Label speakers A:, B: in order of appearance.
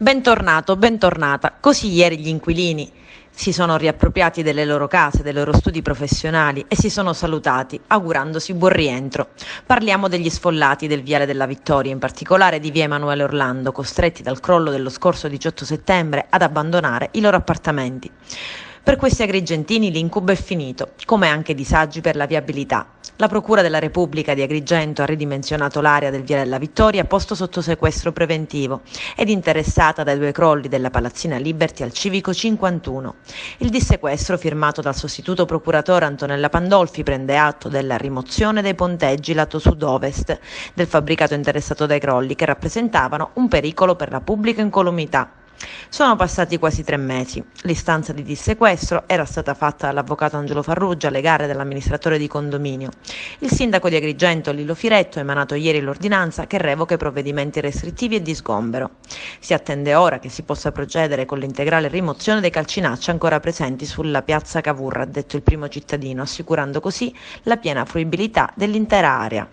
A: Bentornato, bentornata. Così ieri gli inquilini si sono riappropriati delle loro case, dei loro studi professionali e si sono salutati, augurandosi buon rientro. Parliamo degli sfollati del Viale della Vittoria, in particolare di via Emanuele Orlando, costretti dal crollo dello scorso 18 settembre ad abbandonare i loro appartamenti. Per questi agrigentini l'incubo è finito, come anche disagi per la viabilità. La Procura della Repubblica di Agrigento ha ridimensionato l'area del Viale della Vittoria, posto sotto sequestro preventivo ed interessata dai due crolli della Palazzina Liberty al Civico 51. Il dissequestro, firmato dal sostituto procuratore Antonella Pandolfi, prende atto della rimozione dei ponteggi lato sud-ovest del fabbricato interessato dai crolli, che rappresentavano un pericolo per la pubblica incolumità. Sono passati quasi 3 mesi. L'istanza di dissequestro era stata fatta dall'avvocato Angelo Farrugia alle gare dell'amministratore di condominio. Il sindaco di Agrigento, Lillo Firetto, ha emanato ieri l'ordinanza che revoca i provvedimenti restrittivi e di sgombero. Si attende ora che si possa procedere con l'integrale rimozione dei calcinacci ancora presenti sulla piazza Cavour, ha detto il primo cittadino, assicurando così la piena fruibilità dell'intera area.